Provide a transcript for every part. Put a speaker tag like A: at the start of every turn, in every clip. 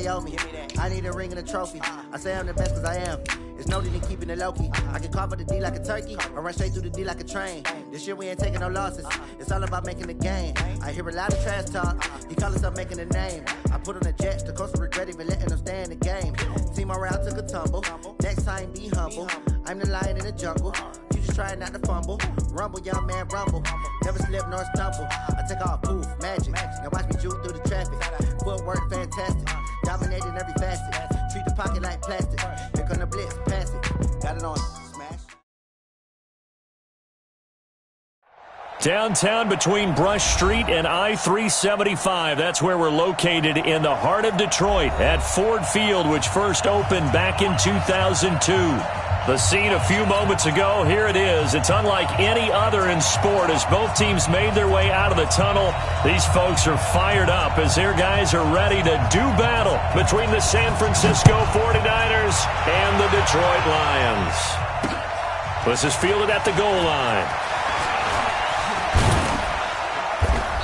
A: they owe me. I need a ring and a trophy. I say I'm the best cause I am. It's no need in keeping it low-key. I can carve up the D like a turkey, or run straight through the D like a train. This year we ain't taking no losses. It's all about making the game. I hear a lot of trash talk. He call himself making a name. I put on the Jets, the coast regret even letting them stay in the game. Team morale took a tumble. Next time be humble. I'm the lion in the jungle. You just trying not to fumble. Rumble, young man, rumble. Never slip nor stumble. I take off, poof, magic. Now watch me juke through the traffic. Footwork fantastic. Dominating every facet. Treat the pocket like plastic. Here come the blitz, pass it. Got it on. Smash.
B: Downtown between Brush Street and I-375. That's where we're located in the heart of Detroit at Ford Field, which first opened back in 2002. The scene a few moments ago, here it is. It's unlike any other in sport as both teams made their way out of the tunnel. These folks are fired up as their guys are ready to do battle between the San Francisco 49ers and the Detroit Lions. This is fielded at the goal line.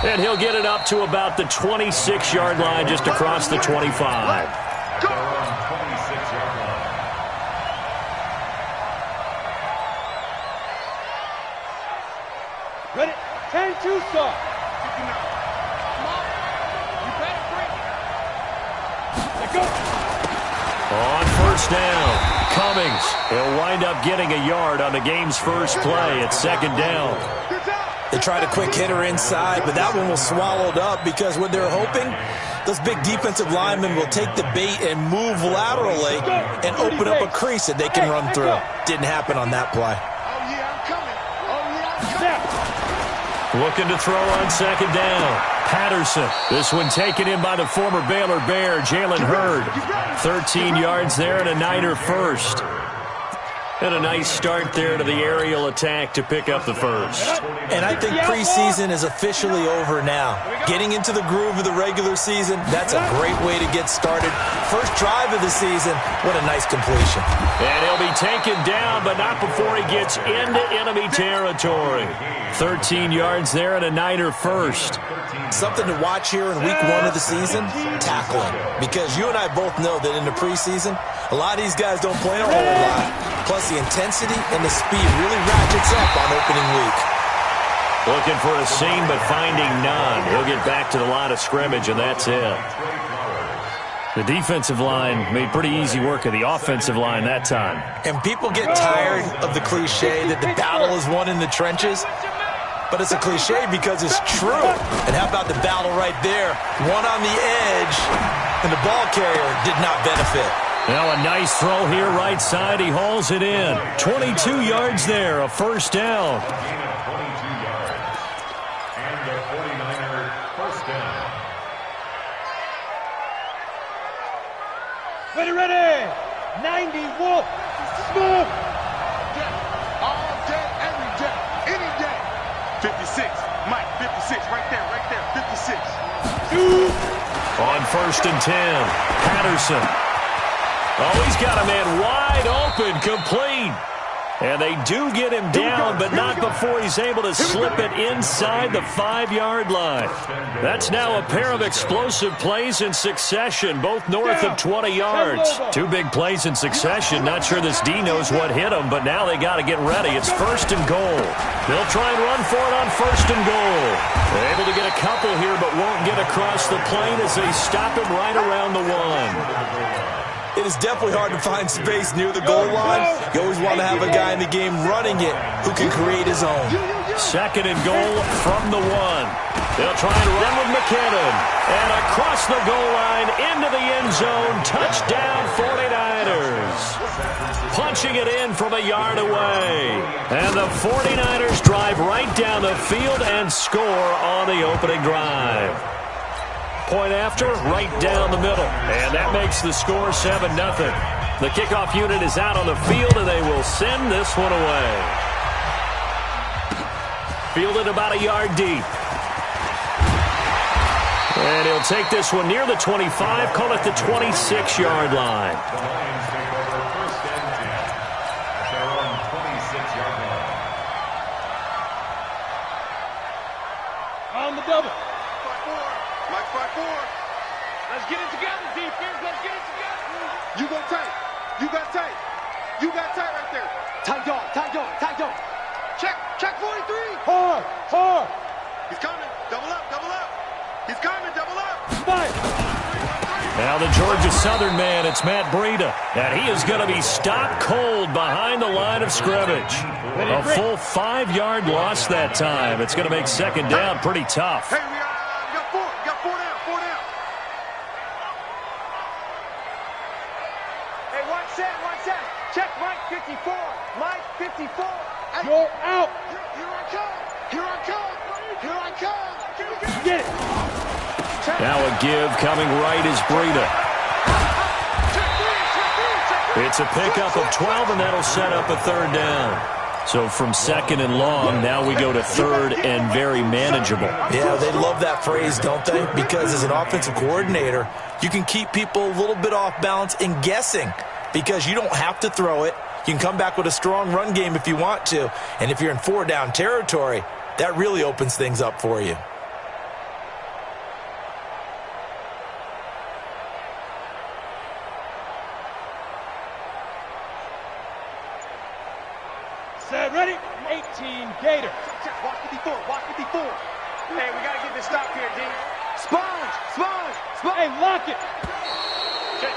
B: And he'll get it up to about the 26-yard line just across the 25.
C: Ready? 10-2 start.
B: On first down, Cummings. He'll wind up getting a yard on the game's first play at second down.
D: They tried a quick hitter inside, but that one was swallowed up because what they're hoping, those big defensive linemen will take the bait and move laterally and open up a crease that they can run through. Didn't happen on that play.
B: Looking to throw on second down. Patterson. This one taken in by the former Baylor Bear, Jalen Hurd. 13 yards there and a Niner first. And a nice start there to the aerial attack to pick up the first.
D: And I think preseason is officially over now. Getting into the groove of the regular season, that's a great way to get started. First drive of the season, what a nice completion.
B: And he'll be taken down, but not before he gets into enemy territory. 13 yards there and a Niner first.
D: Something to watch here in week 1 of the season, tackling. Because you and I both know that in the preseason, a lot of these guys don't play a whole lot. Plus, the intensity and the speed really ratchets up on opening week.
B: Looking for a seam, but finding none. He'll get back to the line of scrimmage, and that's it. The defensive line made pretty easy work of the offensive line that time.
D: And people get tired of the cliche that the battle is won in the trenches. But it's a cliche because it's true. And how about the battle right there? One on the edge, and the ball carrier did not benefit.
B: Now a nice throw here right side. He hauls it in. 22 yards there, a first down.
E: And the 49er first down.
C: Ready. 90 Wolf. Smooth.
F: All day, every day, any day. 56. Mike, 56. Right there. 56.
B: On first and 10, Patterson. Oh, he's got a man wide open, complete. And they do get him down, but not before he's able to slip it inside the 5-yard line. That's now a pair of explosive plays in succession, both north of 20 yards. 2 big plays in succession. Not sure this D knows what hit him, but now they got to get ready. It's first and goal. They'll try and run for it on first and goal. They're able to get a couple here, but won't get across the plane as they stop him right around the 1.
D: It is definitely hard to find space near the goal line. You always want to have a guy in the game running it who can create his own.
B: Second and goal from the 1. They'll try and run with McKinnon. And across the goal line into the end zone. Touchdown 49ers. Punching it in from a yard away. And the 49ers drive right down the field and score on the opening drive. Point after, right down the middle. And that makes the score 7-0. The kickoff unit is out on the field, and they will send this one away. Fielded about a yard deep. And he'll take this one near the 25, call it the 26-yard line.
C: On the double.
F: 5-4. Mike 5-4.
C: Let's get it together, defense. Let's get it together.
F: You go tight. You got tight. You got tight right there.
C: Tight dog, tight dog, tight dog.
F: Check 43.
C: Hard, hard.
F: He's coming. Double up, double up. He's coming, double up.
C: Fight.
B: Now the Georgia Southern man, it's Matt Breida. And he is going to be stopped cold behind the line of scrimmage. A full 5-yard loss that time. It's going to make second down pretty tough.
F: Hey, we got four. We got four down. Four down.
C: Hey, watch that. Check Mike 54. Mike 54. You're out.
F: Here I come. Here I come. Here I come.
C: Get it.
B: Now a give coming right is Breida. It's a pickup of 12, and that'll set up a third down. So from second and long, now we go to third and very manageable.
D: Yeah, they love that phrase, don't they? Because as an offensive coordinator, you can keep people a little bit off balance and guessing because you don't have to throw it. You can come back with a strong run game if you want to. And if you're in 4-down territory, that really opens things up for you.
C: Set, ready? 18 Gator.
F: Watch 54. Watch 54.
C: Hey, we gotta get this stop here, D. Sponge. Hey, lock it. Check.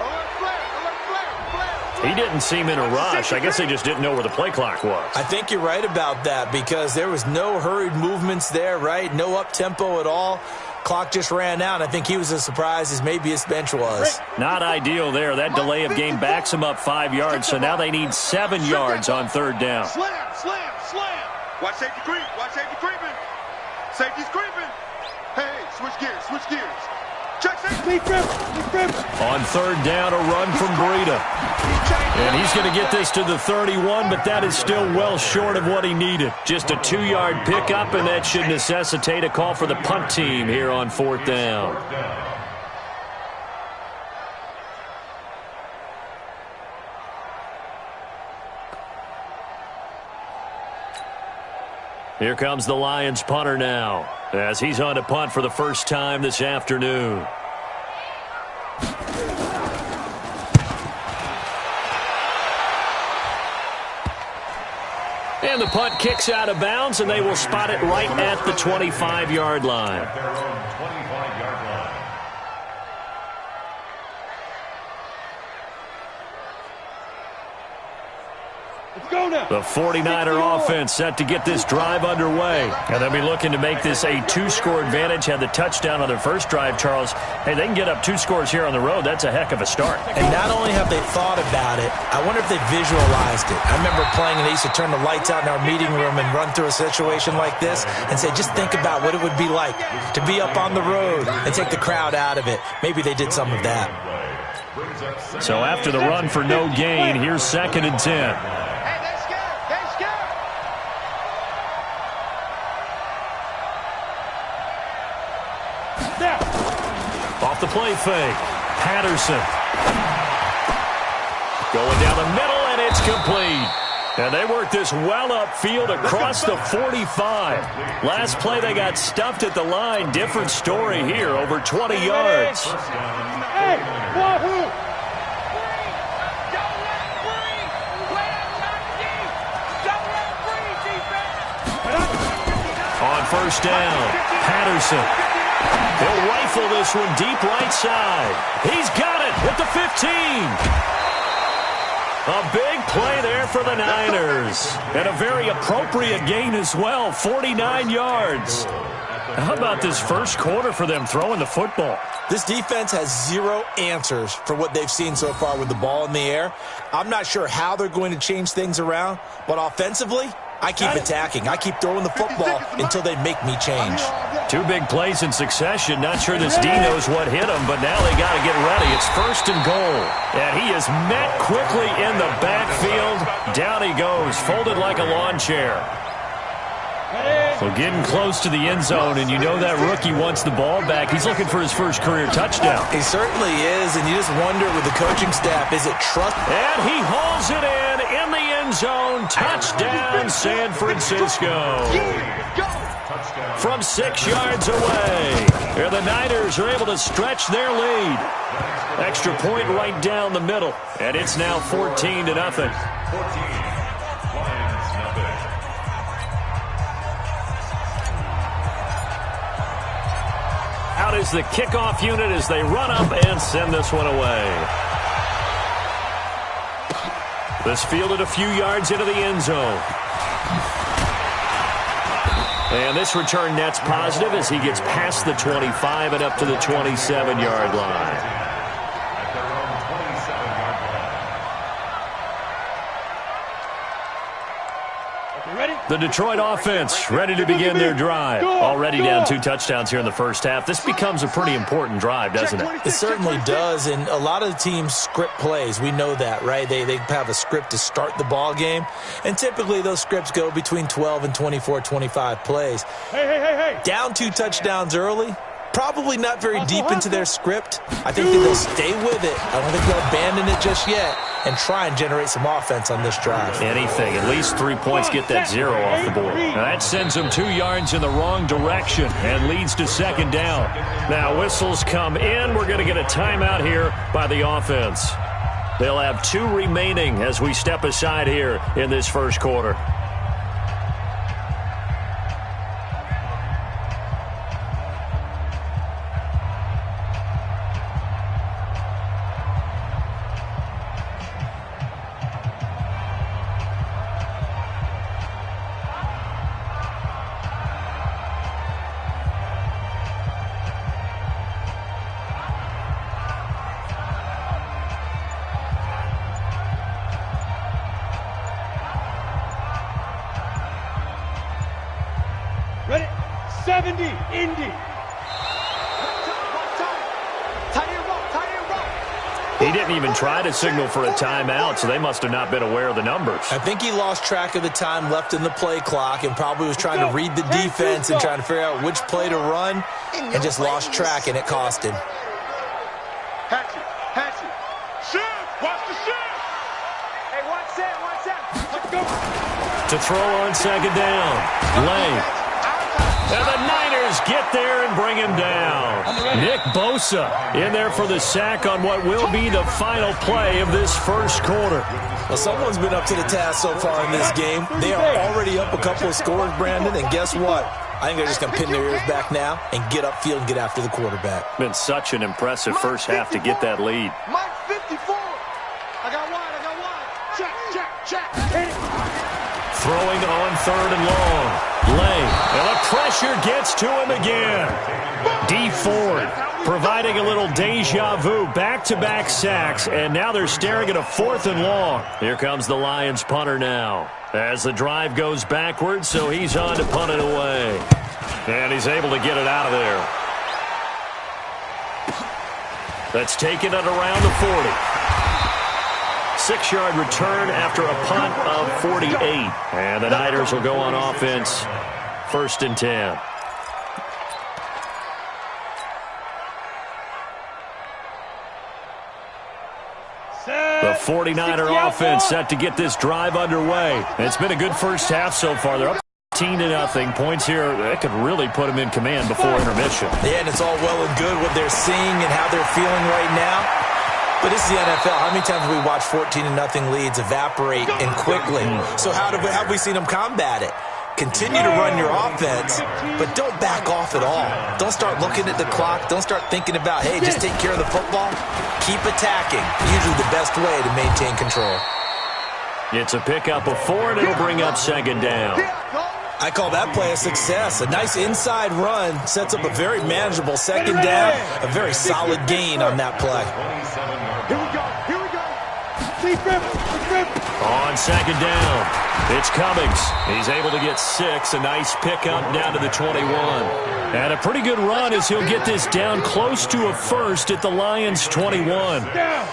F: Alert flare.
B: He didn't seem in a rush. I guess they just didn't know where the play clock was.
D: I think you're right about that because there was no hurried movements there, right? No up-tempo at all. Clock just ran out. I think he was as surprised as maybe his bench was.
B: Not ideal there. That delay of game backs him up 5 yards, so now they need 7 yards on third down.
F: Slam. Watch safety creep. Creeping. Safety's creeping. Hey, switch gears. Check safety.
B: On third down, a run from Breida. And he's going to get this to the 31, but that is still well short of what he needed. Just a 2-yard pickup, and that should necessitate a call for the punt team here on fourth down. Here comes the Lions punter now, as he's on to punt for the first time this afternoon. And the punt kicks out of bounds, and they will spot it right at the 25-yard line.
E: Their own 25-yard line.
C: Let's go now.
B: The 49er offense set to get this drive underway. And they'll be looking to make this a 2-score advantage. Had the touchdown on their first drive, Charles. Hey, they can get up 2 scores here on the road. That's a heck of a start.
D: And not only have they thought about it, I wonder if they visualized it. I remember playing and they used to turn the lights out in our meeting room and run through a situation like this and say, just think about what it would be like to be up on the road and take the crowd out of it. Maybe they did some of that.
B: So after the run for no gain, here's 2nd and 10. Off the play fake, Patterson. Going down the middle, and it's complete. And they worked this well upfield across the 45. Last play, they got stuffed at the line. Different story here, over 20 yards.
C: Hey, Wahoo!
B: On first down, Patterson. He'll rifle this one deep right side. He's got it at the 15. A big play there for the Niners. And a very appropriate gain as well, 49 yards. How about this first quarter for them throwing the football?
D: This defense has 0 answers for what they've seen so far with the ball in the air. I'm not sure how they're going to change things around, but offensively, I keep attacking. I keep throwing the football until they make me change.
B: 2 big plays in succession. Not sure this D knows what hit him, but now they got to get ready. It's 1st and goal. And he is met quickly in the backfield. Down he goes, folded like a lawn chair. So getting close to the end zone, and you know that rookie wants the ball back. He's looking for his first career touchdown.
D: He certainly is, and you just wonder with the coaching staff, is it trust?
B: And he hauls it in the end end zone. Touchdown, San Francisco. From 6 yards away. And the Niners are able to stretch their lead. Extra point right down the middle. And it's now 14-0.
E: 14.
B: Out is the kickoff unit as they run up and send this one away. This fielded a few yards into the end zone. And this return net's positive as he gets past the 25 and up to the 27-yard line. The Detroit offense ready to begin their drive. Already down 2 touchdowns here in the first half. This becomes a pretty important drive, doesn't it?
D: It certainly does, and a lot of the teams script plays. We know that, right? They have a script to start the ball game, and typically those scripts go between 12 and 24, 25 plays.
C: Hey.
D: Down 2 touchdowns early. Probably not very deep into their script. I think that they'll stay with it. I don't think they'll abandon it just yet and try and generate some offense on this drive.
B: Anything. At least 3 points get that 0 off the board. Now that sends them 2 yards in the wrong direction and leads to second down. Now whistles come in. We're going to get a timeout here by the offense. They'll have 2 remaining as we step aside here in this first quarter.
C: Ready? 70, Indy.
B: He didn't even try to signal for a timeout, so they must have not been aware of the numbers.
D: I think he lost track of the time left in the play clock and probably was trying to read the defense and trying to figure out which play to run and just lost track, and it cost him.
F: Hatchet. Shift. Watch the shift.
C: Hey, one set. Let's go.
B: To throw on second down. Lane. And the Niners get there and bring him down. Nick Bosa in there for the sack on what will be the final play of this first quarter.
D: Well, someone's been up to the task so far in this game. They are already up a couple of scores, Brandon, and guess what? I think they're just going to pin their ears back now and get upfield and get after the quarterback.
B: Been such an impressive first half to get that lead.
F: Mike 54. I got one. Check.
B: Throwing on 3rd and long. Lane. And the pressure gets to him again. D. Ford providing a little deja vu. Back-to-back sacks. And now they're staring at a 4th and long. Here comes the Lions punter now. As the drive goes backwards, so he's on to punt it away. And he's able to get it out of there. That's taken at around the 40. 6-yard return after a punt of 48. And the Niners will go on offense, 1st and 10. The 49er offense set to get this drive underway. It's been a good first half so far. They're up 15-0. Points here, that could really put them in command before intermission.
D: Yeah, and it's all well and good what they're seeing and how they're feeling right now. But this is the NFL. How many times have we watched 14-0 leads evaporate and quickly? So how have we seen them combat it? Continue to run your offense, but don't back off at all. Don't start looking at the clock. Don't start thinking about, hey, just take care of the football. Keep attacking. Usually the best way to maintain control.
B: It's a pickup of 4, and it'll bring up second down.
D: I call that play a success. A nice inside run sets up a very manageable second down. A very solid gain on that play.
F: Here we go.
B: On second down, it's Cummings. He's able to get 6. A nice pickup down to the 21. And a pretty good run as he'll get this down close to a first at the Lions' 21.
C: Down.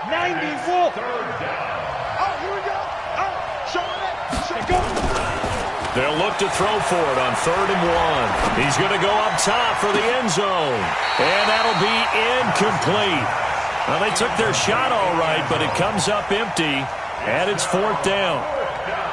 C: 94.
B: They'll look to throw for it on 3rd and 1. He's going to go up top for the end zone. And that'll be incomplete. Well, they took their shot all right, but it comes up empty, and it's 4th down.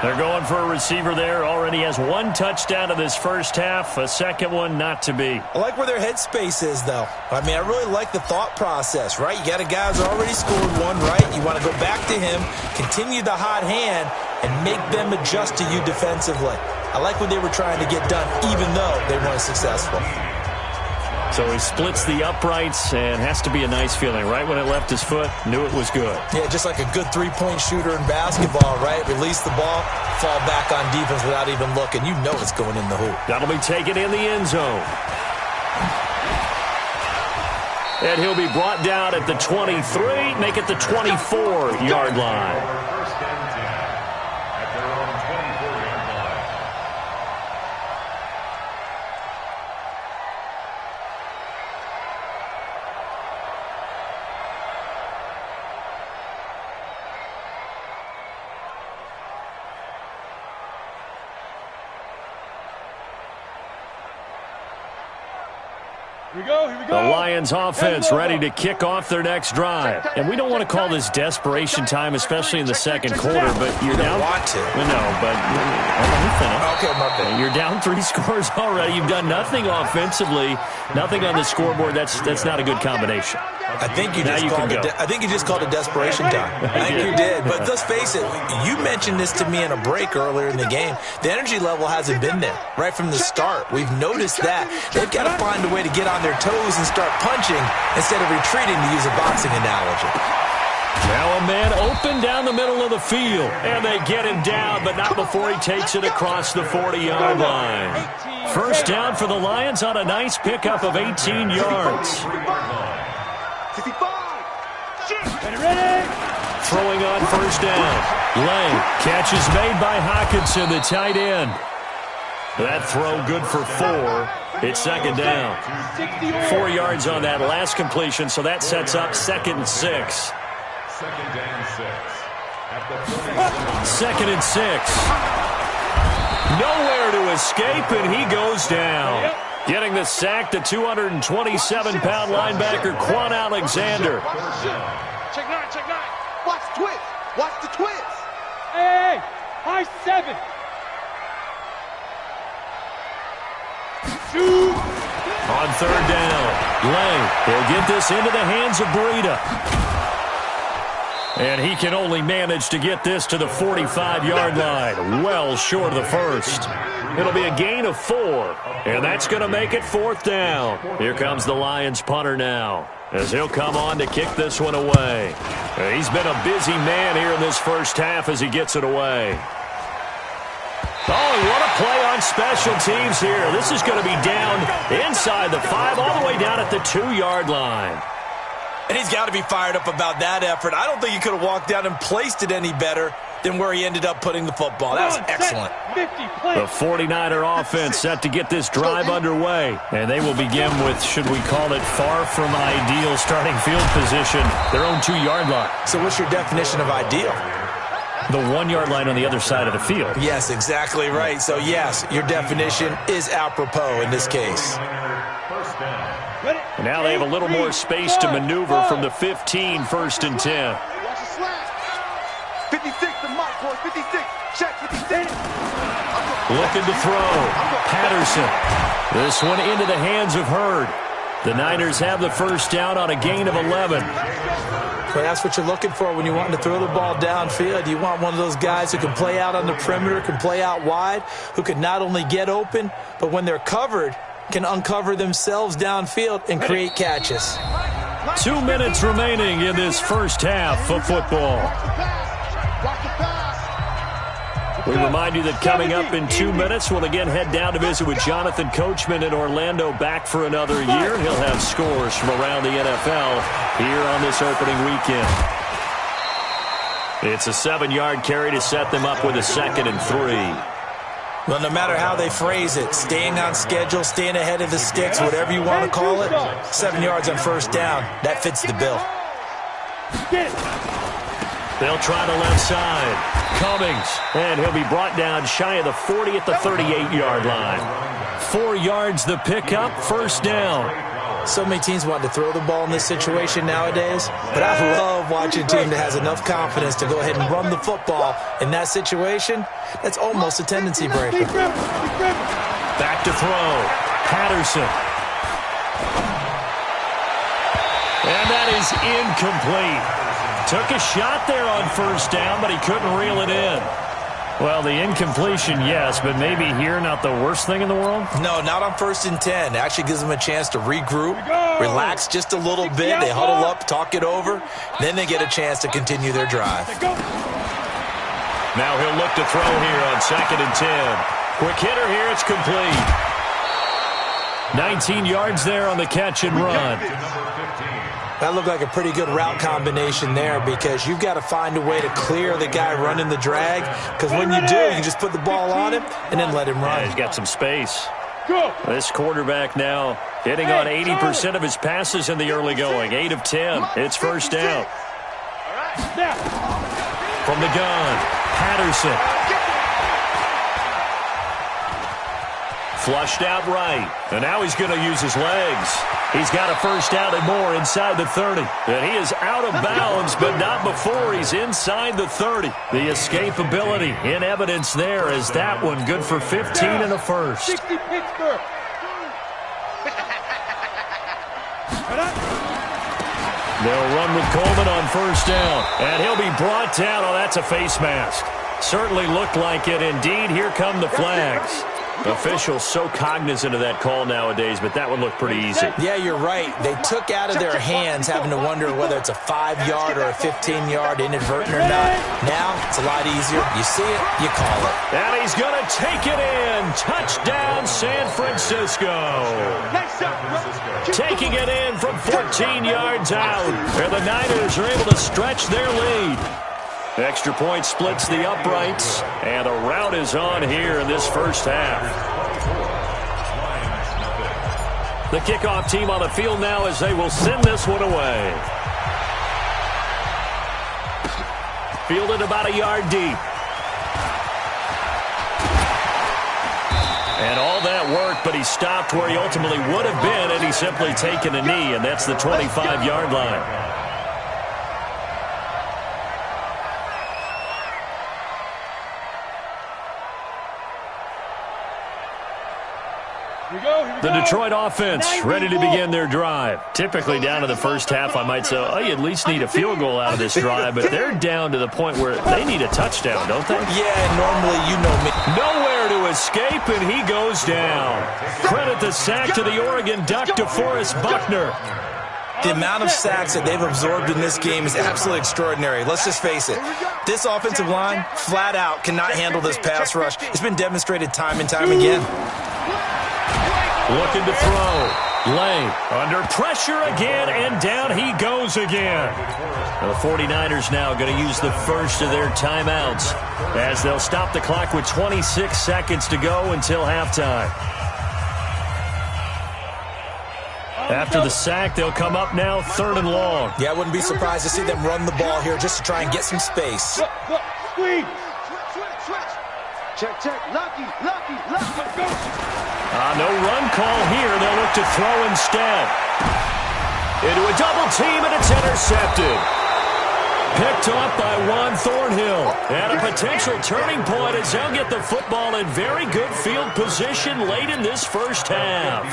B: They're going for a receiver there. Already has one touchdown in this first half. A second one not to be.
D: I like where their headspace is, though. I mean, I really like the thought process, right? You got a guy who's already scored one, right? You want to go back to him, continue the hot hand, and make them adjust to you defensively. I like what they were trying to get done, even though they weren't successful.
B: So he splits the uprights, and has to be a nice feeling. Right when it left his foot, knew it was good.
D: Yeah, just like a good three-point shooter in basketball, right? Release the ball, fall back on defense without even looking. You know it's going in the hoop.
B: That'll be taken in the end zone. And he'll be brought down at the 23, make it the 24-yard line.
E: First and 10 at their own 24-yard line.
C: Here we go.
B: The Lions offense ready to kick off their next drive. And we don't want to call this desperation time, especially in the second quarter, but you're down.
D: Want to.
B: No, but let me finish.
D: Okay, my bad.
B: You're down 3 scores already. You've done nothing offensively, nothing on the scoreboard. That's not a good combination.
D: I think you just called it desperation time. I think you did. But let's face it, you mentioned this to me in a break earlier in the game. The energy level hasn't been there right from the start. We've noticed that. They've got to find a way to get on their toes and start punching instead of retreating, to use a boxing analogy.
B: Now a man open down the middle of the field. And they get him down, but not before he takes it across the 40-yard line. First down for the Lions on a nice pickup of 18 yards.
C: 55.
B: Ready? Throwing on first down. Lang, catch is made by Hockenson, the tight end. That throw good for 4. It's second down. 4 yards on that last completion, so that sets up 2nd and 6.
E: Second and 6 at the
B: 2nd and 6. Nowhere to escape, and he goes down. Getting the sack, the 227-pound linebacker, Quan Alexander.
C: Check 9, check 9. Watch the twist. Watch the twist. Hey, high 7. Shoot.
B: On third down, Lang will get this into the hands of Breida. And he can only manage to get this to the 45-yard line, well short of the first. It'll be a gain of 4, and that's going to make it 4th down. Here comes the Lions punter now, as he'll come on to kick this one away. He's been a busy man here in this first half as he gets it away. Oh, what a play on special teams here. This is going to be down inside the 5, all the way down at the 2-yard line.
D: And he's got to be fired up about that effort. I don't think he could have walked down and placed it any better than where he ended up putting the football. That was excellent.
B: The 49er offense set to get this drive underway. And they will begin with, should we call it, far from ideal starting field position, their own 2-yard line.
D: So what's your definition of ideal?
B: The 1-yard line on the other side of the field.
D: Yes, exactly right. So, yes, your definition is apropos in this case.
E: first down.
B: And now they have a little more space to maneuver from the 15, 1st and 10.
C: Watch the slash. 56 to Mike, boys. 56. Check 56.
B: Looking to throw. Patterson. This one into the hands of Hurd. The Niners have the first down on a gain of 11.
D: Well, that's what you're looking for when you want to throw the ball downfield. You want one of those guys who can play out on the perimeter, can play out wide, who can not only get open, but when they're covered, can uncover themselves downfield and create catches.
B: 2 minutes remaining in this first half of football. We remind you that coming up in 2 minutes, we'll again head down to visit with Jonathan Coachman in Orlando, back for another year. He'll have scores from around the NFL here on this opening weekend. It's a 7-yard carry to set them up with a 2nd and 3.
D: Well, no matter how they phrase it, staying on schedule, staying ahead of the sticks, whatever you want to call it, 7 yards on first down, that fits the bill.
B: They'll try the left side. Cummings, and he'll be brought down shy of the 40 at the 38-yard line. 4 yards the pickup, first down.
D: So many teams want to throw the ball in this situation nowadays, but I love watching a team that has enough confidence to go ahead and run the football. In that situation, that's almost a tendency breaker.
B: Back to throw. Patterson. And that is incomplete. Took a shot there on first down, but he couldn't reel it in. Well, the incompletion, yes, but maybe here not the worst thing in the world?
D: No, not on 1st and 10. It actually gives them a chance to regroup, relax just a little bit. They huddle up, talk it over. Then they get a chance to continue their drive.
B: Now he'll look to throw here on 2nd and 10. Quick hitter here, it's complete. 19 yards there on the catch and run.
D: That looked like a pretty good route combination there because you've got to find a way to clear the guy running the drag, because when you do, you just put the ball on him and then let him run.
B: Yeah, he's got some space. This quarterback now hitting on 80% of his passes in the early going. 8 of 10. It's first down. From the gun, Patterson. Flushed out right. And now he's going to use his legs. He's got a first down and more inside the 30. And he is out of bounds, but not before he's inside the 30. The escapability in evidence there as that one good for 15 and a first.
C: 60 Pittsburgh.
B: They'll run with Coleman on first down. And he'll be brought down. Oh, that's a face mask. Certainly looked like it. Indeed, here come the flags. Officials so cognizant of that call nowadays, but that one looked pretty easy.
D: Yeah, you're right. They took out of their hands having to wonder whether it's a 5-yard or a 15-yard inadvertent or not. Now, it's a lot easier. You see it, you call it.
B: And he's going to take it in. Touchdown, San Francisco. Taking it in from 14 yards out. And the Niners are able to stretch their lead. Extra point splits the uprights, and the rout is on here in this first half. The kickoff team on the field now as they will send this one away. Fielded about a yard deep. And all that work, but he stopped where he ultimately would have been had he simply taken a knee, and that's the 25-yard line. The Detroit offense ready to begin their drive. Typically down to the first half, I might say, oh, you at least need a field goal out of this drive, but they're down to the point where they need a touchdown, don't they?
D: Yeah, normally you know me.
B: Nowhere to escape, and he goes down. Credit the sack to the Oregon Duck, DeForest Buckner.
D: The amount of sacks that they've absorbed in this game is absolutely extraordinary. Let's just face it. This offensive line, flat out, cannot handle this pass rush. It's been demonstrated time and time again.
B: Looking to throw. Lay under pressure again, and down he goes again. The 49ers now going to use the first of their timeouts as they'll stop the clock with 26 seconds to go until halftime. After the sack, they'll come up now 3rd and long.
D: Yeah, I wouldn't be surprised to see them run the ball here just to try and get some space.
C: Squeeze. Check. Lucky. Go.
B: No run call here. They'll look to throw instead. Into a double team, and it's intercepted. Picked up by Juan Thornhill. And a potential turning point as they'll get the football in very good field position late in this first half.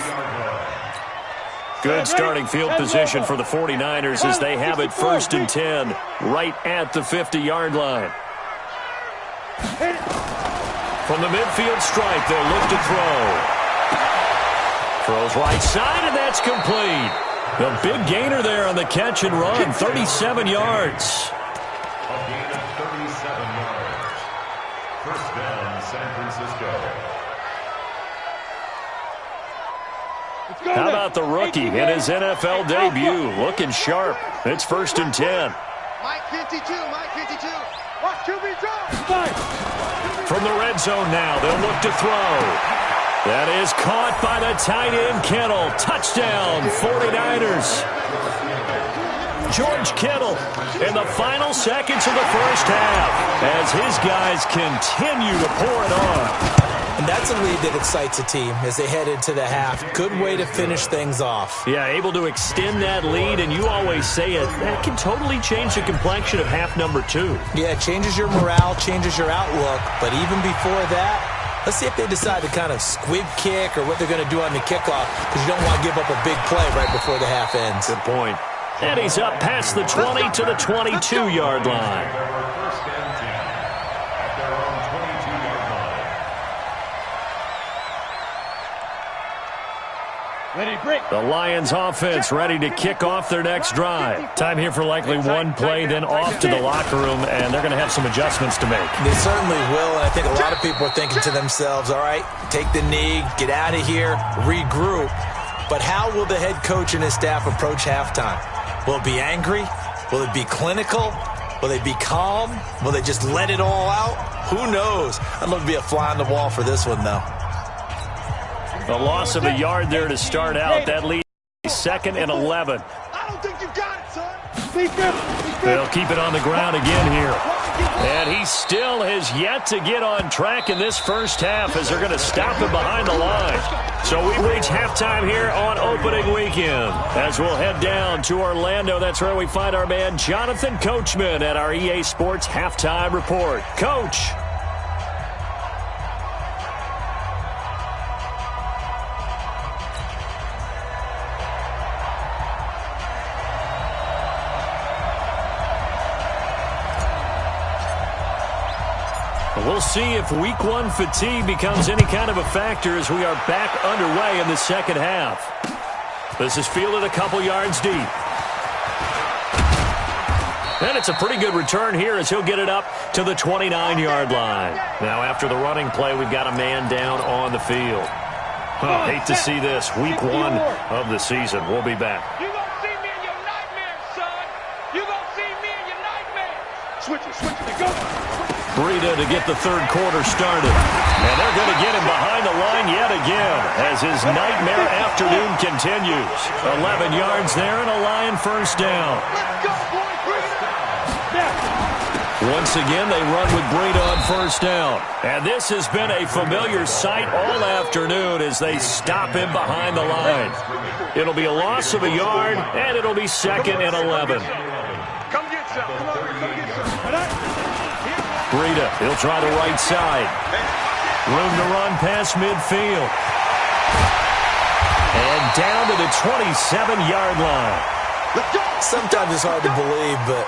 B: Good starting field position for the 49ers as they have it 1st and 10 right at the 50-yard line. From the midfield stripe, they'll look to throw. Throws right side, and that's complete. The big gainer there on the catch and run, 37 yards.
E: A gain of 37 yards. First down, San Francisco.
B: How about the rookie in his NFL debut? Looking sharp. It's 1st and 10.
C: Mike 52. Watch QB draw.
B: From the red zone now, they'll look to throw. That is caught by the tight end, Kittle. Touchdown, 49ers. George Kittle in the final seconds of the first half as his guys continue to pour it on.
D: And that's a lead that excites a team as they head into the half. Good way to finish things off.
B: Yeah, able to extend that lead, and you always say it, that can totally change the complexion of half number 2.
D: Yeah, it changes your morale, changes your outlook. But even before that, let's see if they decide to kind of squib kick or what they're going to do on the kickoff, because you don't want to give up a big play right before the half ends.
B: Good point. And he's up past the 20 to the 22-yard line.
E: First and 10 at their own 22-yard line.
C: Ready, break.
B: The Lions offense ready to kick off their next drive. Time here for likely one play, then off to the locker room, and they're going to have some adjustments to make.
D: They certainly will, and I think a lot of people are thinking to themselves, all right, take the knee, get out of here, regroup. But how will the head coach and his staff approach halftime? Will it be angry? Will it be clinical? Will they be calm? Will they just let it all out? Who knows? I'd love to be a fly on the wall for this one, though.
B: A loss of a yard there to start out. That leads 2nd and 11.
C: I don't think you got it, son.
B: They'll keep it on the ground again here. And he still has yet to get on track in this first half as they're going to stop him behind the line. So we reach halftime here on opening weekend. As we'll head down to Orlando, that's where we find our man Jonathan Coachman at our EA Sports Halftime Report. Coach. We'll see if week 1 fatigue becomes any kind of a factor as we are back underway in the second half. This is fielded a couple yards deep. And it's a pretty good return here as he'll get it up to the 29-yard line. Now after the running play, we've got a man down on the field. Oh, hate to see this. Week 1 of the season. We'll be back.
C: You gonna see me in your nightmares, son. You gonna see me in your nightmares. Switch it, go.
B: Breida to get the third quarter started. And they're going to get him behind the line yet again as his nightmare afternoon continues. 11 yards there and a Lion first down.
C: Let's go, boy, Breida.
B: Once again, they run with Breida on first down. And this has been a familiar sight all afternoon as they stop him behind the line. It'll be a loss of a yard, and it'll be 2nd and 11.
C: Come get some. Come on, come get some.
B: Breida, he'll try the right side. Room to run past midfield. And down to the 27-yard line.
D: Sometimes it's hard to believe, but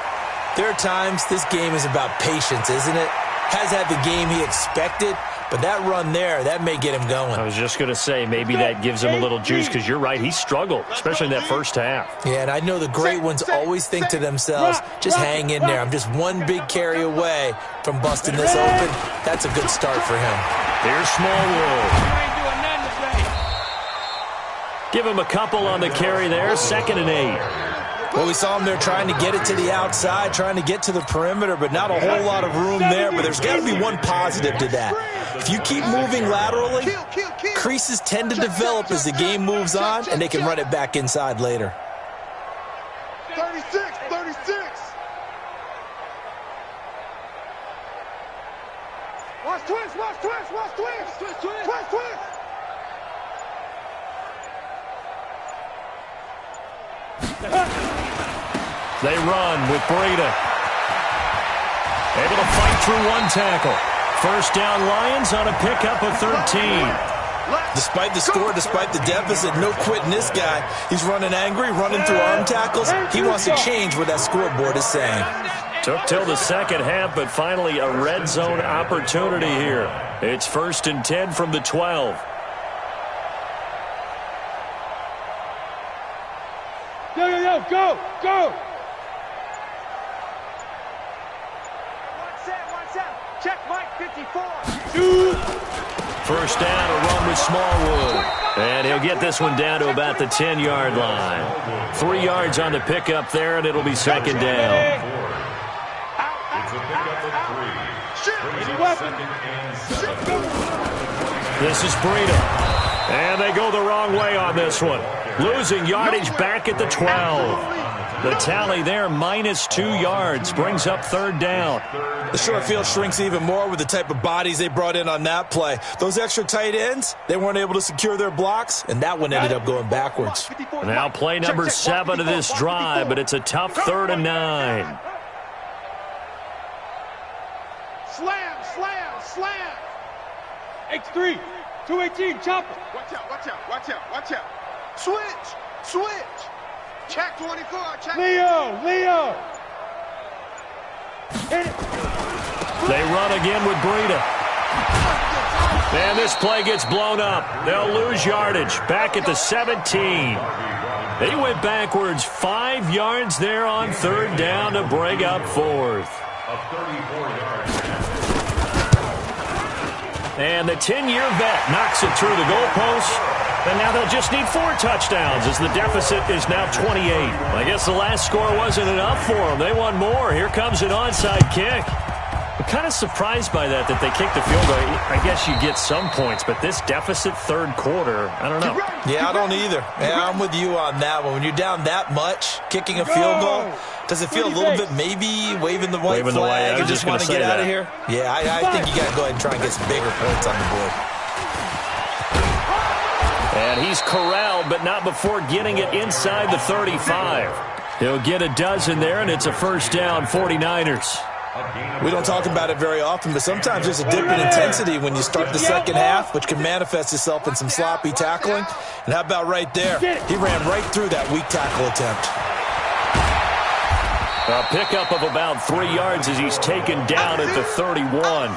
D: there are times this game is about patience, isn't it? Has had the game he expected, but that run there, that may get him going.
B: I was just going to say, maybe that gives him a little juice because you're right, he struggled, especially in that first half.
D: Yeah, and I know the great ones always think to themselves, just hang in there. I'm just one big carry away from busting this open. That's a good start for him.
B: Here's Smallwood. Give him a couple on the carry there, 2nd and 8.
D: Well, we saw him there trying to get it to the outside, trying to get to the perimeter, but not a whole lot of room there. But there's got to be one positive to that. If you keep moving laterally, creases tend to develop as the game moves on, and they can run it back inside later.
C: 36. Watch twist.
B: They run with Breida. Able to fight through one tackle. First down Lions on a pickup of 13.
D: Despite the score, despite the deficit, no quitting this guy. He's running angry, running through arm tackles. He wants to change what that scoreboard is saying.
B: Took till the second half, but finally a red zone opportunity here. It's 1st and 10 from the 12.
C: Go! One set. Check Mike 54.
B: First down, a run with Smallwood. And he'll get this one down to about the 10-yard line. 3 yards on the pickup there, and it'll be 2nd down.
E: It's a pickup of 3. 2nd and 7.
B: This is Breida. And they go the wrong way on this one. Losing yardage back at the 12. The tally there, -2 yards, brings up third down.
D: The short field shrinks even more with the type of bodies they brought in on that play. Those extra tight ends, they weren't able to secure their blocks, and that one ended up going backwards.
B: Now play number 7 of this drive, but it's a tough 3rd and 9.
C: Slam, slam, slam. X3, 218, chopper.
F: Watch out, watch out, watch out, watch out. Switch, switch. Check 24, check.
C: Leo. Hit it.
B: They run again with Breida. And this play gets blown up. They'll lose yardage. Back at the 17. They went backwards 5 yards there on 3rd down to bring up 4th. And the 10-year vet knocks it through the goalpost. And now they'll just need 4 touchdowns as the deficit is now 28. I guess the last score wasn't enough for them. They want more. Here comes an onside kick. I'm kind of surprised by that they kicked the field goal. I guess you get some points, but this deficit 3rd quarter, I don't know.
D: Yeah, I don't either. Yeah, I'm with you on that one. When you're down that much, kicking a field goal, does it feel a little bit maybe waving the white flag and just want to get out of here? Yeah, I think you got to go ahead and try and get some bigger points on the board.
B: And he's corralled, but not before getting it inside the 35. He'll get a dozen there, and it's a 1st down, 49ers.
D: We don't talk about it very often, but sometimes there's a dip in intensity when you start the second half, which can manifest itself in some sloppy tackling. And how about right there? He ran right through that weak tackle attempt.
B: A pickup of about 3 yards as he's taken down at the 31.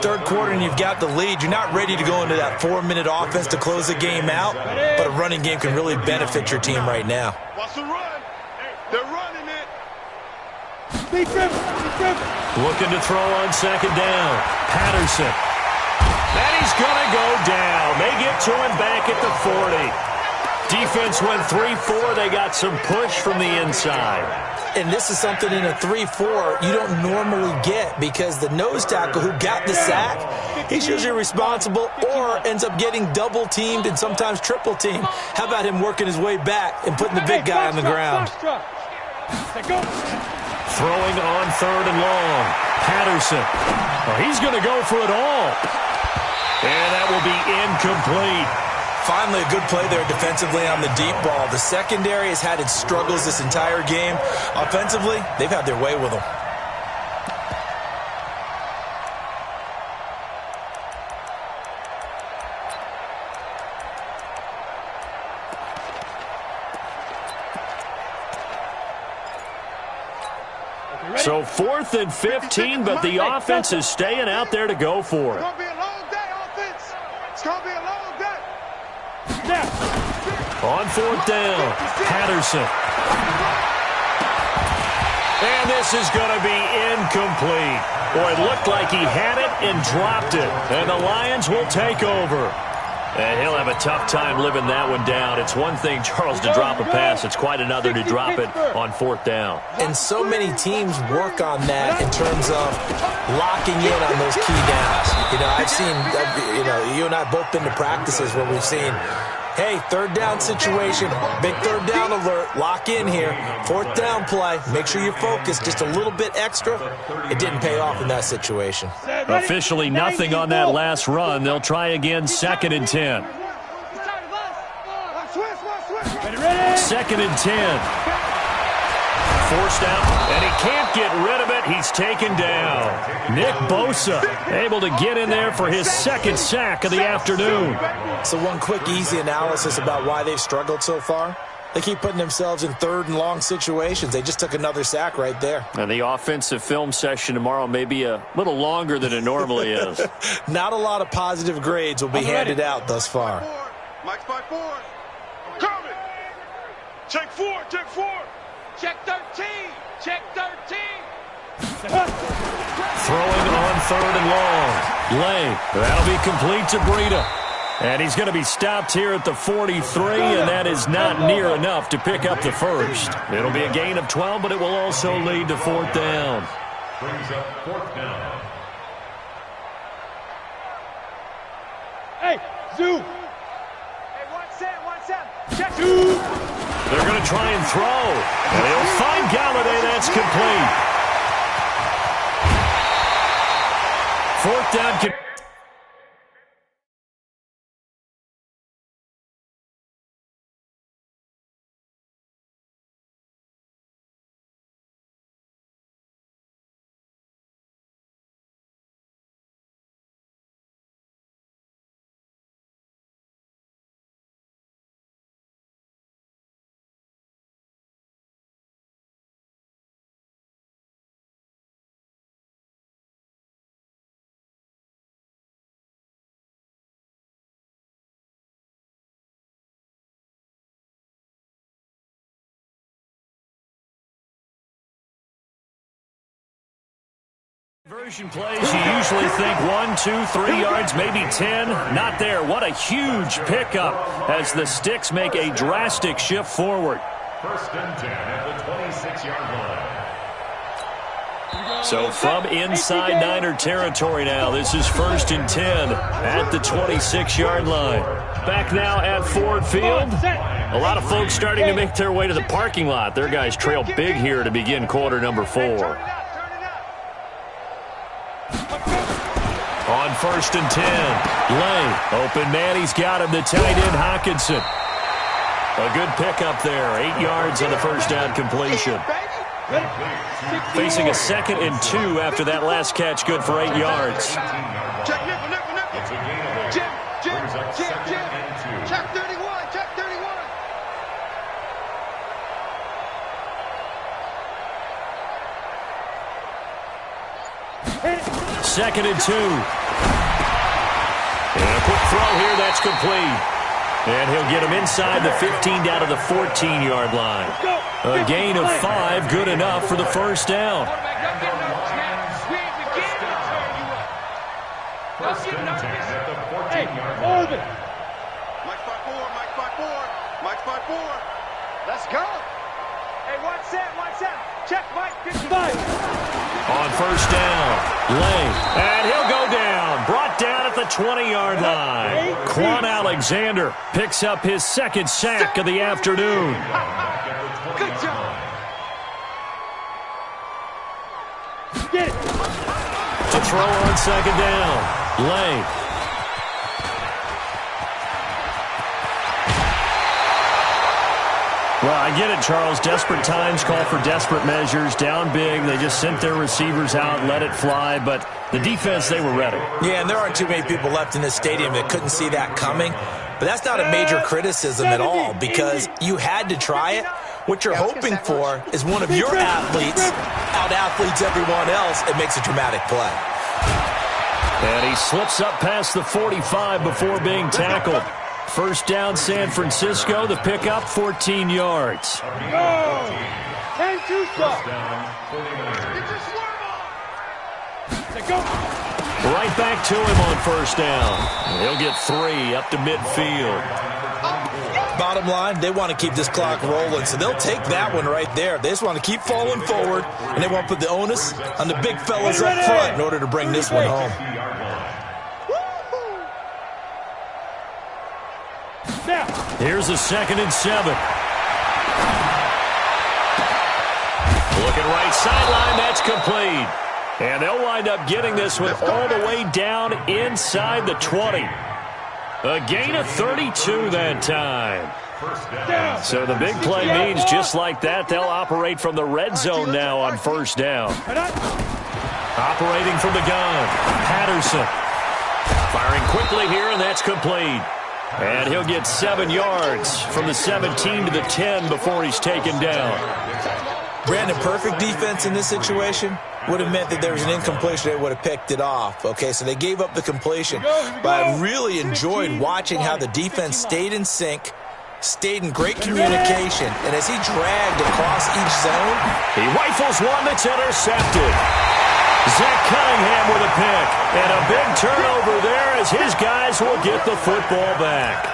D: 3rd quarter and you've got the lead. You're not ready to go into that 4-minute offense to close the game out, but a running game can really benefit your team right now.
F: Watch the run. They're running it.
B: Looking to throw on 2nd down. Patterson. And he's going to go down. They get to him back at the 40. Defense went 3-4. They got some push from the inside.
D: And this is something in a 3-4 you don't normally get because the nose tackle who got the sack, he's usually responsible or ends up getting double-teamed and sometimes triple-teamed. How about him working his way back and putting the big guy on the ground?
B: Throwing on 3rd and long. Patterson. Oh, he's going to go for it all. And that will be incomplete.
D: Finally, a good play there defensively on the deep ball. The secondary has had its struggles this entire game. Offensively, they've had their way with them.
B: So 4th and 15, but the offense is staying out there to go for it.
F: It's going to be a long day, offense. It's going to be a long day.
B: On 4th down, Patterson. And this is going to be incomplete. Boy, it looked like he had it and dropped it. And the Lions will take over. And he'll have a tough time living that one down. It's one thing, Charles, to drop a pass. It's quite another to drop it on 4th down.
D: And so many teams work on that in terms of locking in on those key downs. You know, I've seen, you and I both been to practices where we've seen, hey, 3rd down situation, big 3rd down alert, lock in here, 4th down play, make sure you're focused just a little bit extra. It didn't pay off in that situation.
B: Officially nothing on that last run. They'll try again, 2nd and 10. 2nd and 10. Forced out, and he can't get rid of it. He's taken down. Nick Bosa able to get in there for his 2nd sack of the afternoon.
D: So one quick, easy analysis about why they've struggled so far. They keep putting themselves in 3rd and long situations. They just took another sack right there.
B: And the offensive film session tomorrow may be a little longer than it normally is.
D: Not a lot of positive grades will be handed out thus far.
F: Mike's by 4. Coming. Check 4, check 4.
C: Check 13. Check 13.
B: Throwing on 3rd and long. Lay. That'll be complete to Breida. And he's going to be stopped here at the 43, and that is not near enough to pick up the 1st. It'll be a gain of 12, but it will also lead to 4th down.
E: Brings up 4th down.
C: Hey, Zoo. Hey, 1 7. Check. Zoo.
B: They're going to try and throw. And he'll find Galladay. That's complete. Fourth down. Conversion plays, you usually think 1, 2, 3 yards, maybe 10. Not there. What a huge pickup as the Sticks make a drastic shift forward.
E: First and 10 at the 26-yard line.
B: So from inside Niner territory now, this is first and 10 at the 26-yard line. Back now at Ford Field. A lot of folks starting to make their way to the parking lot. Their guys trail big here to begin quarter number 4. On first and 10, Lane, open man, he's got him, the tight end, Hockenson. A good pickup there, 8 yards on the first down completion. Facing a second and 2 after that last catch, good for 8 yards.
F: Check nickel. Jim. Check 31, check 31.
B: Second and 2. And a quick throw here, that's complete. And he'll get him inside the 15 down to the 14-yard line. A gain of 5, good enough for the first down.
E: First and 10 at the 14-yard line.
F: Mike 5-4. Let's go. Hey, watch that. Check, Mike. 55.
B: On first down, Lane, and he'll go down. Brought down at the 20-yard line. Quan Alexander picks up his second sack of the afternoon.
F: Good job.
C: Get it.
B: To throw on second down, Lane. Well, I get it, Charles. Desperate times call for desperate measures. Down big. They just sent their receivers out, let it fly. But the defense, they were ready.
D: Yeah, and there aren't too many people left in this stadium that couldn't see that coming. But that's not a major criticism at all because you had to try it. What you're hoping for is one of your athletes out-athletes everyone else and makes a dramatic play.
B: And he slips up past the 45 before being tackled. First down, San Francisco. The pickup, 14 yards.
C: Go. 10-2 stop. Go.
B: Right back to him on first down. He'll get 3 up to midfield.
D: Bottom line, they want to keep this clock rolling, so they'll take that one right there. They just want to keep falling forward, and they want to put the onus on the big fellas up front in order to bring this one home.
B: Here's a second and 7. Looking right sideline, that's complete. And they'll wind up getting this one all the way down inside the 20. A gain of 32 that time. So the big play means just like that, they'll operate from the red zone now on first down. Operating from the gun, Patterson. Firing quickly here, and that's complete. And he'll get 7 yards from the 17 to the 10 before he's taken down.
D: Brandon, perfect defense in this situation would have meant that there was an incompletion. They would have picked it off. Okay, so they gave up the completion. But I really enjoyed watching how the defense stayed in sync, stayed in great communication, and as he dragged across each zone,
B: he rifles one that's intercepted. Zach Cunningham with a pick, and a big turnover there as his guys will get the football back.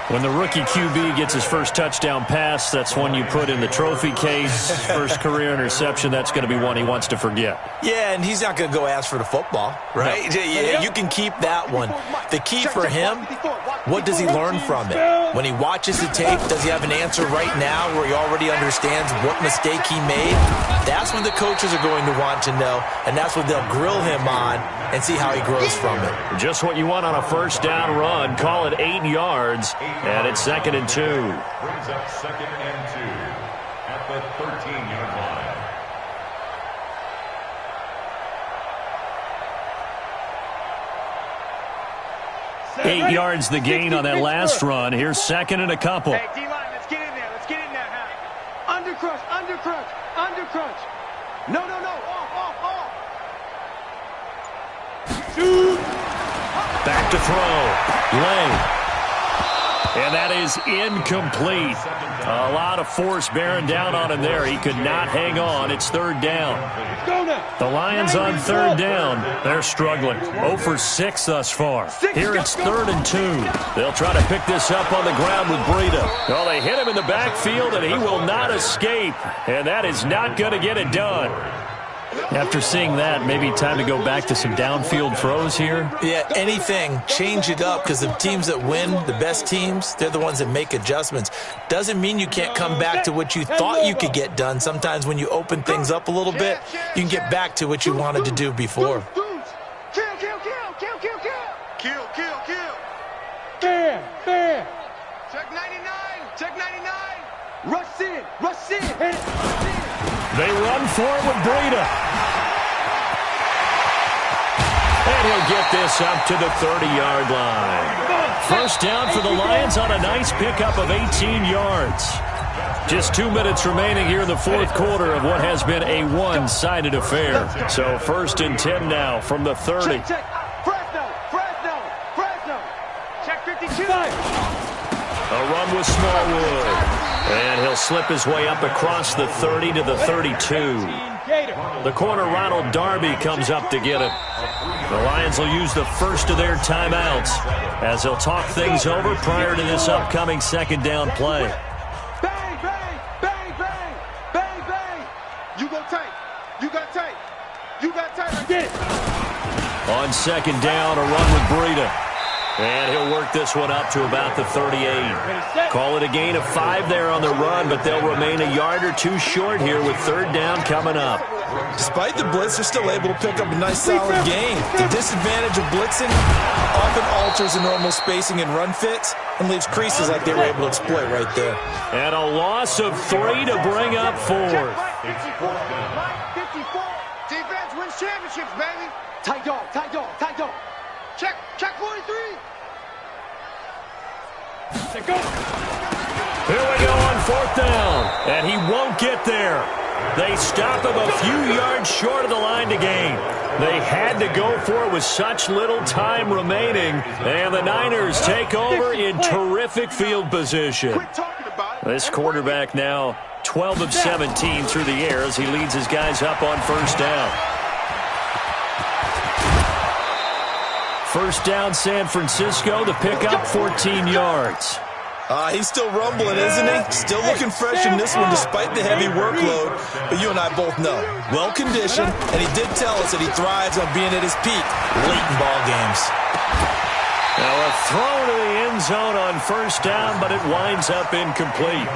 B: When the rookie QB gets his first touchdown pass, that's one you put in the trophy case. First career interception, that's going to be one he wants to forget.
D: Yeah, and he's not going to go ask for the football, right? No. Yeah, you can keep that one. The key for him, what does he learn from it? When he watches the tape, does he have an answer right now where he already understands what mistake he made? That's what the coaches are going to want to know, and that's what they'll grill him on and see how he grows from it.
B: Just what you want on a first down run. Call it 8 yards, and it's 2nd and 2.
E: Brings up 2nd and 2 at the 13-yard line.
B: 8 yards the gain on that last run. Here's 2nd and a couple.
C: Hey, D-line, let's get in there. Let's get in there, huh? Under crunch, under crunch, under crunch. No, no, no. Off, off, off. Shoot.
B: Back to throw. Lane. And that is incomplete. A lot of force bearing down on him there. He could not hang on. It's 3rd down. The Lions on 3rd down. They're struggling. 0 for 6 thus far. Here it's 3rd and 2. They'll try to pick this up on the ground with Breida. Well, they hit him in the backfield, and he will not escape. And that is not going to get it done. After seeing that, maybe time to go back to some downfield throws here.
D: Yeah, anything. Change it up, because the teams that win, the best teams, they're the ones that make adjustments. Doesn't mean you can't come back to what you thought you could get done. Sometimes when you open things up a little bit, you can get back to what you wanted to do before.
C: Kill, kill, kill, kill, kill, kill.
F: Kill, kill, kill.
C: Bam, bam.
F: Check 99. Check 99.
C: Rush in, rush in. Hit it, rush in.
B: They run for it with Breida. And he'll get this up to the 30-yard line. First down for the Lions on a nice pickup of 18 yards. Just 2 minutes remaining here in the 4th quarter of what has been a one-sided affair. So 1st and 10 now from the 30.
C: Check, check. Fresno, Fresno, Fresno. Check 52.
B: A run with Smallwood. And he'll slip his way up across the 30 to the 32. The corner, Ronald Darby, comes up to get him. The Lions will use the first of their timeouts as they'll talk things over prior to this upcoming 2nd down play.
C: Bang, bang, bang, bang, bang, bang.
F: You go tight. You got tight. You got tight.
C: Get it.
B: On 2nd down, a run with Breida. And he'll work this one up to about the 38. Call it a gain of 5 there on the run, but they'll remain a yard or 2 short here with 3rd down coming up.
D: Despite the blitz, they're still able to pick up a nice solid gain. The disadvantage of blitzing often alters the normal spacing and run fits and leaves creases like they were able to exploit right there.
B: And a loss of 3 to bring up 4.
C: 54.
F: Defense wins championships, baby.
C: Tight dog, tight dog, tight dog.
F: Check 43.
C: Check go.
B: Here we go on 4th down. And he won't get there. They stop him a few yards short of the line to gain. They had to go for it with such little time remaining. And the Niners take over in terrific field position.
F: Quit talking about it.
B: This quarterback now 12 of 17 through the air as he leads his guys up on 1st down. 1st down, San Francisco, the pickup, 14 yards.
D: He's still rumbling, isn't he? Still looking fresh in this one despite the heavy workload. But you and I both know, well-conditioned, and he did tell us that he thrives on being at his peak late in ball games.
B: Now a throw to the end zone on 1st down, but it winds up incomplete.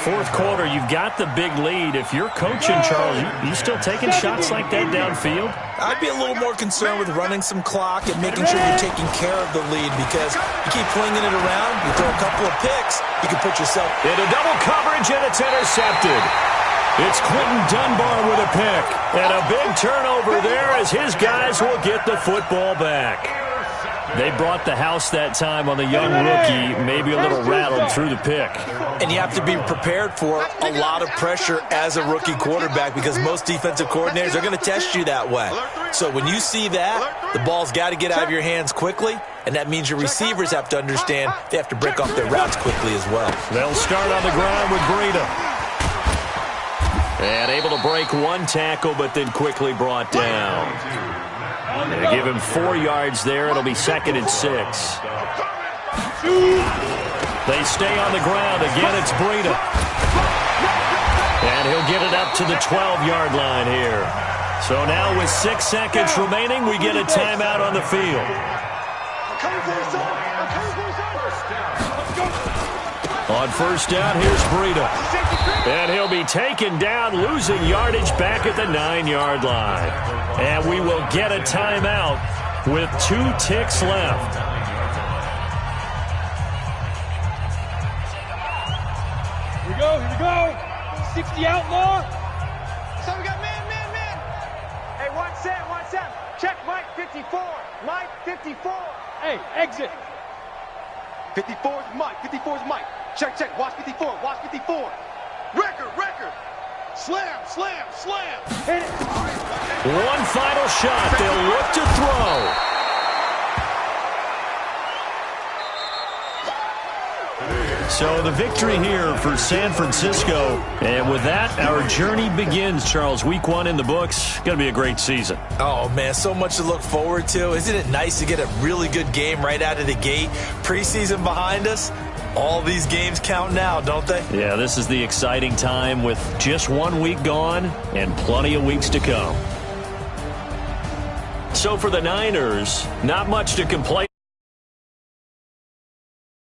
B: 4th quarter, you've got the big lead. If you're coaching, Charles, you still taking shots like that downfield?
D: I'd be a little more concerned with running some clock and making sure you're taking care of the lead, because you keep flinging it around, you throw a couple of picks, you can put yourself
B: into double coverage, and it's intercepted. It's Quentin Dunbar with a pick, and a big turnover there as his guys will get the football back. They brought the house that time on the young rookie, maybe a little rattled through the pick.
D: And you have to be prepared for a lot of pressure as a rookie quarterback, because most defensive coordinators are going to test you that way. So when you see that, the ball's got to get out of your hands quickly, and that means your receivers have to understand they have to break off their routes quickly as well.
B: They'll start on the ground with Breida. And able to break one tackle, but then quickly brought down. They give him 4 yards there. It'll be 2nd and 6. They stay on the ground. Again, it's Breida. And he'll get it up to the 12-yard line here. So now with 6 seconds remaining, we get a timeout on the field. On first down, here's Breida. And he'll be taken down, losing yardage back at the 9-yard line. And we will get a timeout with 2 ticks left.
C: Here we go. 60 outlaw. So we got man. Hey, watch Sam. Check Mike 54. Mike 54. Hey, exit. 54 is Mike. 54 is Mike. Check. Watch 54. Record. Slam. Hit it.
B: One final shot. They'll look to throw. So the victory here for San Francisco. And with that, our journey begins, Charles. Week 1 in the books. Going to be a great season.
D: Oh, man, so much to look forward to. Isn't it nice to get a really good game right out of the gate? Preseason behind us. All these games count now, don't they?
B: Yeah, this is the exciting time with just 1 week gone and plenty of weeks to come. So for the Niners, not much to complain